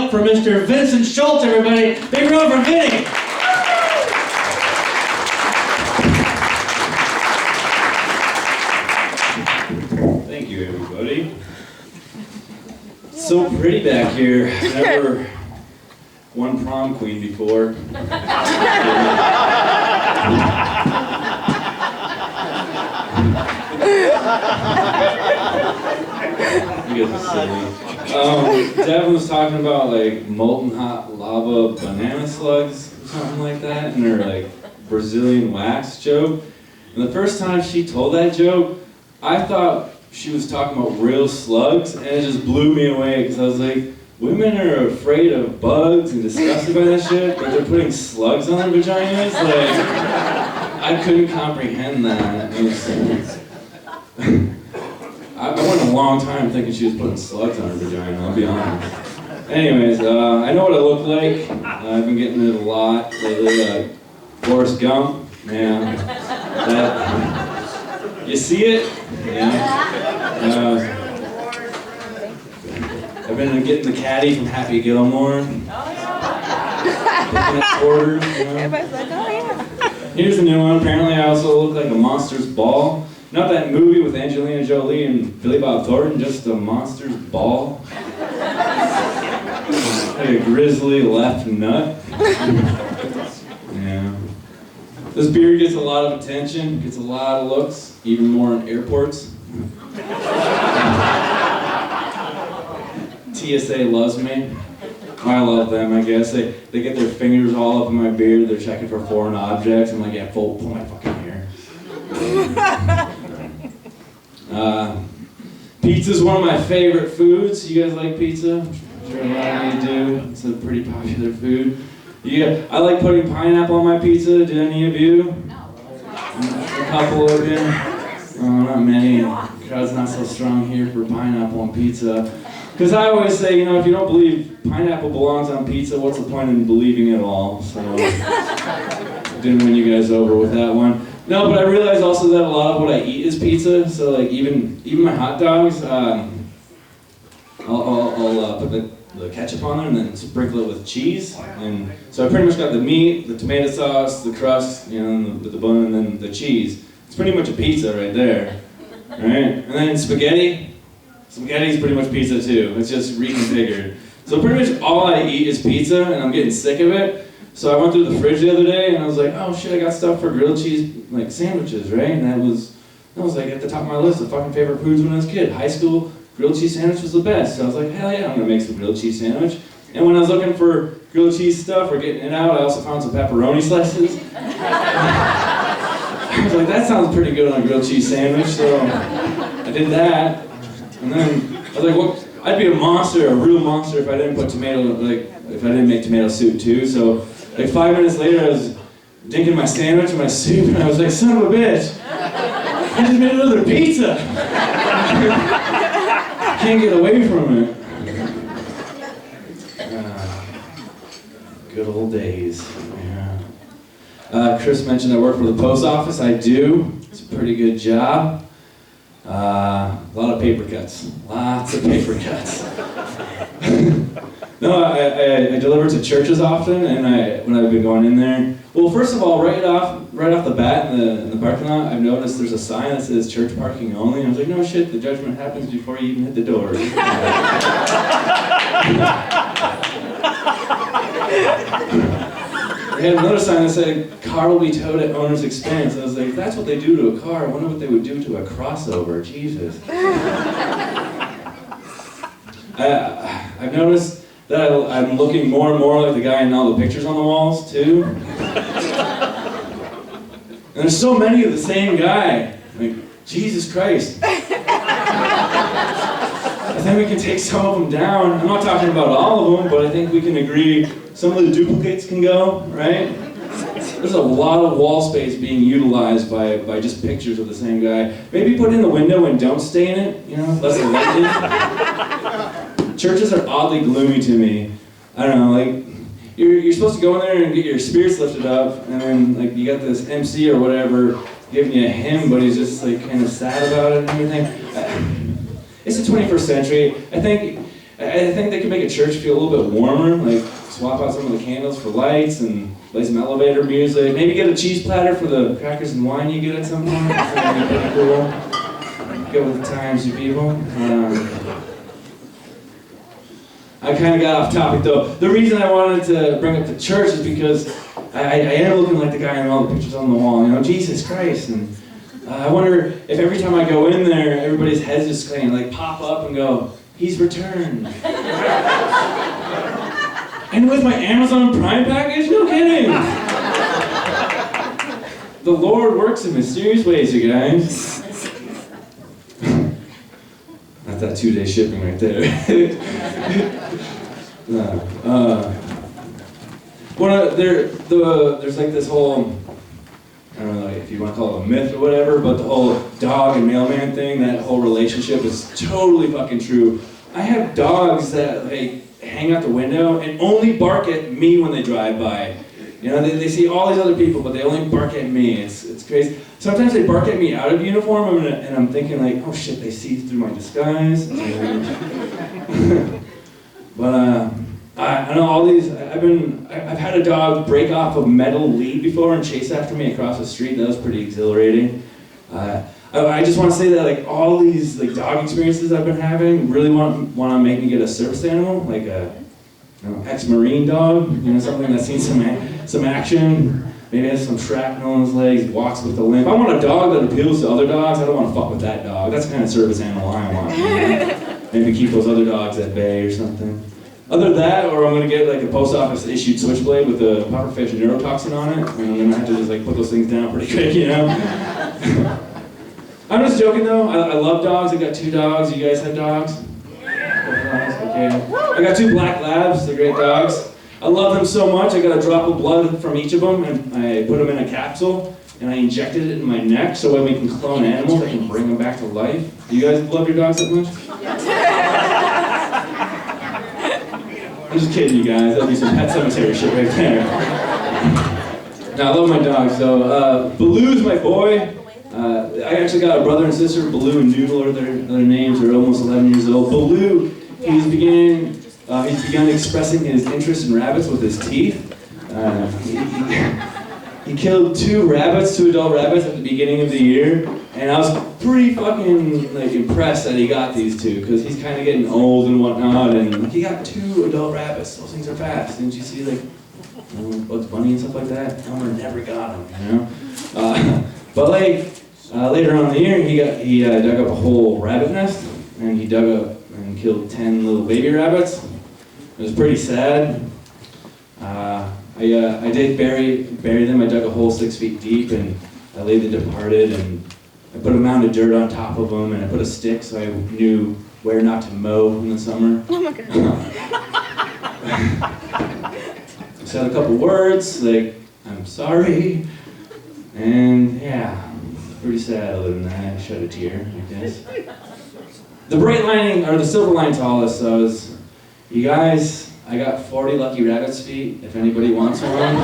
up for Mr. Vincent Schultz, everybody. Big round for Vinny. Thank you, everybody. So pretty back here. Never won prom queen before. You guys are silly. Devin was talking about like molten hot lava banana slugs or something like that, and her like Brazilian wax joke. And the first time she told that joke, I thought she was talking about real slugs, and it just blew me away because I was like, women are afraid of bugs and disgusted by that shit, but they're putting slugs on their vaginas? Like, I couldn't comprehend that. It was, I went a long time thinking she was putting slugs on her vagina, I'll be honest. Anyways, I know what I look like. I've been getting it a lot lately. Forrest Gump, yeah. You see it? Yeah. I've been getting the caddy from Happy Gilmore. Picking up quarters, you know? Everybody's like, oh yeah. Here's a new one. Apparently I also look like a monster's ball. Not that movie with Angelina Jolie and Billy Bob Thornton, just a monster's ball. Like a grizzly left nut. Yeah. This beard gets a lot of attention, gets a lot of looks, even more in airports. TSA loves me. I love them, I guess. They get their fingers all up in my beard, they're checking for foreign objects. I'm like, yeah, pull my fucking hair. Pizza's one of my favorite foods. You guys like pizza? I'm sure a lot of you do. It's a pretty popular food. Yeah, I like putting pineapple on my pizza. Do any of you? No. A couple of you? Oh, not many. The crowd's not so strong here for pineapple on pizza. Because I always say, you know, if you don't believe pineapple belongs on pizza, what's the point in believing it all? So, didn't win you guys over with that one. No, but I realize also that a lot of what I eat is pizza. So, like, even my hot dogs, I'll put the ketchup on there and then sprinkle it with cheese. And so I pretty much got the meat, the tomato sauce, the crust, you know, and the bun, and then the cheese. It's pretty much a pizza right there, right? And then spaghetti. Spaghetti's pretty much pizza too. It's just reconfigured. So pretty much all I eat is pizza, and I'm getting sick of it. So I went through the fridge the other day, and I was like, oh shit, I got stuff for grilled cheese like sandwiches, right? And that was like at the top of my list of fucking favorite foods when I was a kid. High school, grilled cheese sandwich was the best. So I was like, hell yeah, I'm gonna make some grilled cheese sandwich. And when I was looking for grilled cheese stuff or getting it out, I also found some pepperoni slices. I was like, that sounds pretty good on a grilled cheese sandwich, so I did that. And then I was like, well, I'd be a monster, a real monster, if I didn't put tomato, like, if I didn't make tomato soup too. So, like 5 minutes later, I was dinking my sandwich and my soup, and I was like, son of a bitch, I just made another pizza. Can't get away from it. Good old days. Yeah. Chris mentioned I work for the post office. I do. It's a pretty good job. A lot of paper cuts. Lots of paper cuts. No, I deliver to churches often, and when I've been going in there. Well, first of all, right off the bat in the parking lot, I've noticed there's a sign that says church parking only. And I was like, no shit, the judgment happens before you even hit the door. I had another sign that said, car will be towed at owner's expense. I was like, if that's what they do to a car, I wonder what they would do to a crossover. Jesus. I've noticed that I'm looking more and more like the guy in all the pictures on the walls, too. And there's so many of the same guy. Like, Jesus Christ. I think we can take some of them down. I'm not talking about all of them, but I think we can agree some of the duplicates can go, right? There's a lot of wall space being utilized by just pictures of the same guy. Maybe put it in the window and don't stay in it, you know, less elective. Churches are oddly gloomy to me. I don't know, like, you're supposed to go in there and get your spirits lifted up, and then, like, you got this MC or whatever giving you a hymn, but he's just, like, kind of sad about it and everything. It's the 21st century. I think I think they could make a church feel a little bit warmer, like swap out some of the candles for lights and play some elevator music. Maybe get a cheese platter for the crackers and wine you get at some point. That'd be pretty cool. Go with the times, you people. I kind of got off topic though. The reason I wanted to bring up the church is because I am looking like the guy in all the pictures on the wall, you know, Jesus Christ. And I wonder if every time I go in there, everybody's heads just kind of like pop up and go, he's returned. And with my Amazon Prime package? No kidding. The Lord works in mysterious ways, you guys. That's that 2-day shipping right there. There's like this whole, I don't know if you want to call it a myth or whatever, but the whole dog and mailman thing, that whole relationship is totally fucking true. I have dogs that like hang out the window and only bark at me when they drive by. You know, they see all these other people, but they only bark at me. It's crazy. Sometimes they bark at me out of uniform, and I'm thinking like, oh shit, they see through my disguise. But I know all these. I've had a dog break off a metal lead before and chase after me across the street. That was pretty exhilarating. I just want to say that like all these like dog experiences I've been having really want to make me get a service animal, like a ex-Marine dog, you know, something that's seen some action, maybe has some shrapnel in his legs, walks with a limp. I want a dog that appeals to other dogs. I don't want to fuck with that dog. That's the kind of service animal I want. You know? Maybe keep those other dogs at bay or something. Either that, or I'm gonna get like a post office issued switchblade with a pufferfish neurotoxin on it, and I'm gonna have to just like put those things down pretty quick, you know? I'm just joking though. I love dogs. I got 2 dogs. You guys have dogs? Okay. I got 2 black labs. They're great dogs. I love them so much. I got a drop of blood from each of them, and I put them in a capsule, and I injected it in my neck so when we can clone animals, I can bring them back to life. Do you guys love your dogs that much? I'm just kidding, you guys. That'd be some Pet Cemetery shit right there. Now, I love my dogs. So, Baloo's my boy. I actually got a brother and sister. Baloo and Noodle are their names. They're almost 11 years old. Baloo, he's begun expressing his interest in rabbits with his teeth. He killed 2 adult rabbits at the beginning of the year, and I was pretty fucking like impressed that he got these 2, because he's kind of getting old and whatnot, and like, he got 2 adult rabbits. Those things are fast. Didn't you see like Bugs Bunny and stuff like that? Elmer never got them, you know. But like later on in the year, he dug up a whole rabbit nest, and he dug up and killed 10 little baby rabbits. It was pretty sad. I did bury them. I dug a hole 6 feet deep, and I laid the departed, and I put a mound of dirt on top of them, and I put a stick so I knew where not to mow in the summer. Oh my God. I said a couple words, like, I'm sorry, and yeah, pretty sad. Other than that, I shed a tear, I guess. The bright lining, or the silver lining to all this, though, is, you guys, I got 40 lucky rabbit's feet, if anybody wants one.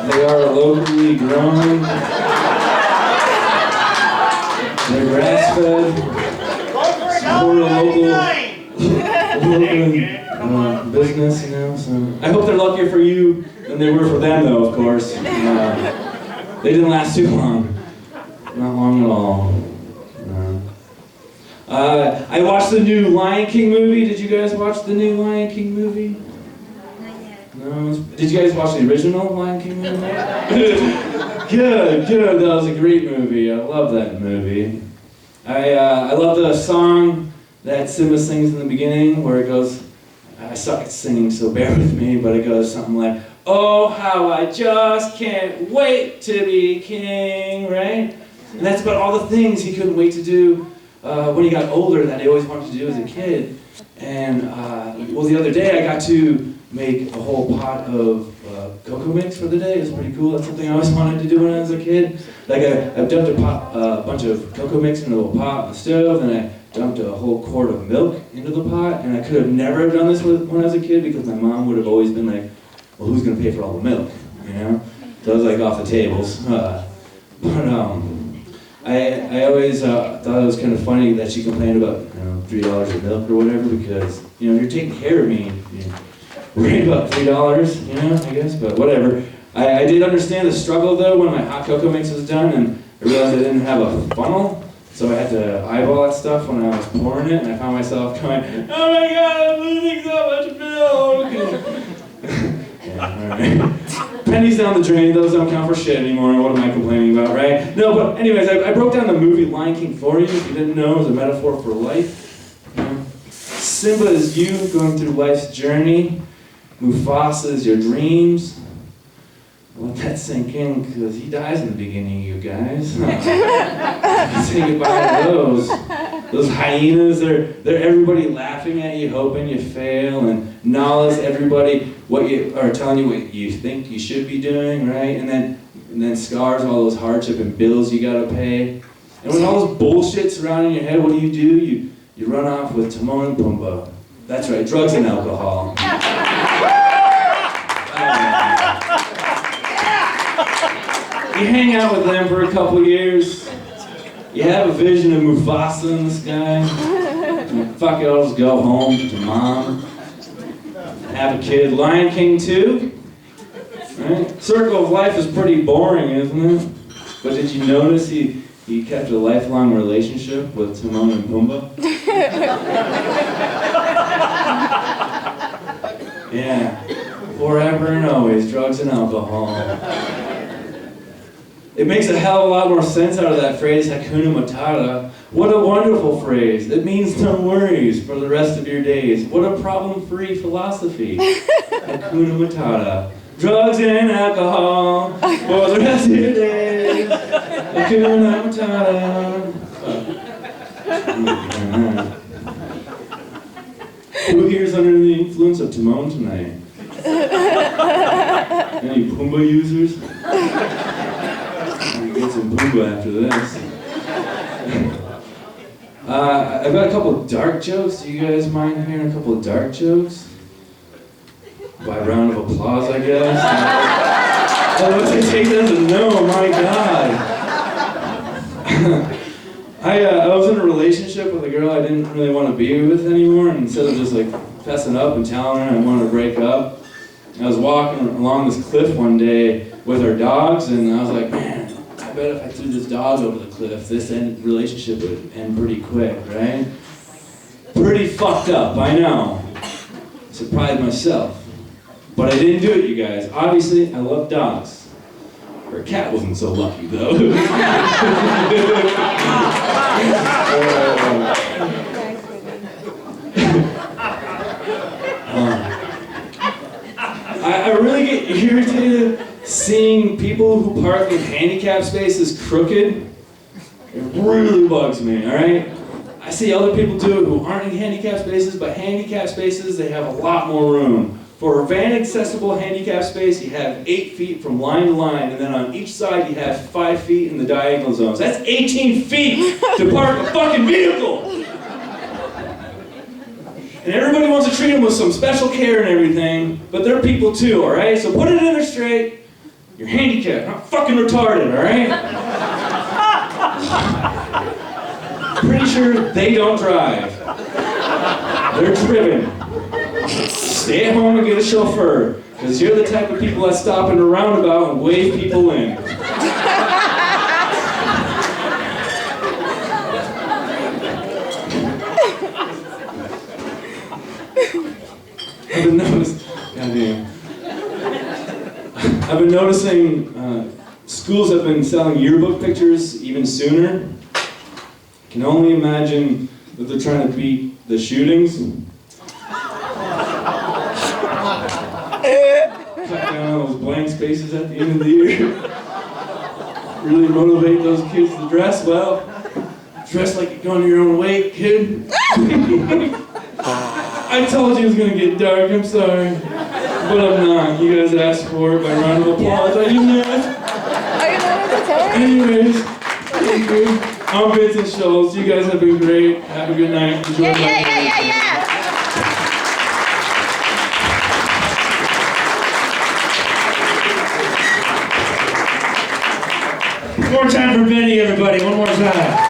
They are locally grown. They're grass-fed. Support a local business, you know. So I hope they're luckier for you than they were for them, though, of course. They didn't last too long. Not long at all. I watched the new Lion King movie. Did you guys watch the new Lion King movie? No? Did you guys watch the original Lion King movie? Good. That was a great movie. I love that movie. I love the song that Simba sings in the beginning, where it goes, I suck at singing, so bear with me, but it goes something like, oh, how I just can't wait to be king, right? And that's about all the things he couldn't wait to do when he got older that he always wanted to do as a kid. And well, the other day I got to make a whole pot of cocoa mix for the day. It was pretty cool. That's something I always wanted to do when I was a kid. Like I dumped a bunch of cocoa mix in a little pot on the stove, and I dumped a whole quart of milk into the pot. And I could have never done this when I was a kid, because my mom would have always been like, well, who's going to pay for all the milk, you know? So I was like off the tables. I always thought it was kind of funny that she complained about $3 of milk or whatever, because you're taking care of me. You're worried about $3, I guess, but whatever. I did understand the struggle though when my hot cocoa mix was done, and I realized I didn't have a funnel, so I had to eyeball that stuff when I was pouring it, and I found myself going, "Oh my God, I'm losing so much milk!" Yeah, all right. Pennies down the drain, those don't count for shit anymore, what am I complaining about, right? No, but anyways, I broke down the movie Lion King for you, if you didn't know, it was a metaphor for life. Simba is you going through life's journey. Mufasa is your dreams. Let that sink in, because he dies in the beginning, you guys. Say goodbye to those. Those hyenas, they're everybody laughing at you, hoping you fail, and Nala's everybody telling you what you think you should be doing, right? And then Scar's all those hardship and bills you gotta pay. And when all this bullshit's surrounding your head, what do? You run off with Timon and Pumbaa. That's right, drugs and alcohol. You hang out with them for a couple years. You have a vision of Mufasa in the sky. Fuck it, I'll just go home to mom. Have a kid. Lion King 2. Right? Circle of life is pretty boring, isn't it? But did you notice he kept a lifelong relationship with Timon and Pumbaa? Yeah. Forever and always, drugs and alcohol. It makes a hell of a lot more sense out of that phrase, Hakuna Matata. What a wonderful phrase. It means no worries for the rest of your days. What a problem-free philosophy. Hakuna Matata. Drugs and alcohol for the rest of your days. Hakuna Matata. Who here's under the influence of Timon tonight? Any Pumbaa users? Get some Pumbaa after this. I've got a couple of dark jokes. Do you guys mind hearing a couple of dark jokes? By a round of applause, I guess. Oh, what's I take that as a no? My God. I was in a relationship with a girl I didn't really want to be with anymore, and instead of just like fessing up and telling her I wanted to break up, I was walking along this cliff one day with our dogs, and I was like, man, I bet if I threw this dog over the cliff, this relationship would end pretty quick, right? Pretty fucked up, I know. Surprised myself. But I didn't do it, you guys. Obviously, I love dogs. Her cat wasn't so lucky, though. I really get irritated seeing people who park in handicap spaces crooked. It really bugs me, alright? I see other people do it who aren't in handicap spaces, but handicap spaces, they have a lot more room. For a van-accessible handicap space, you have 8 feet from line to line, and then on each side you have 5 feet in the diagonal zones. That's 18 feet to park a fucking vehicle! And everybody wants to treat them with some special care and everything, but they're people too, alright? So put it in there straight. You're handicapped, not fucking retarded, alright? Pretty sure they don't drive. They're driven. Stay at home and get a chauffeur, because you're the type of people that stop in a roundabout and wave people in. I've been noticing schools have been selling yearbook pictures even sooner. I can only imagine that they're trying to beat the shootings. Cut down all those blank spaces at the end of the year. Really motivate those kids to dress well. Dress like you're going your own way, kid. I told you it was going to get dark, I'm sorry. But I'm not. You guys asked for it by round of applause. I didn't ask. Are you not entertained? Anyways, thank you. I'm Vincent Schultz. You guys have been great. Have a good night. Enjoy Yeah. One more time for Benny, everybody. One more time.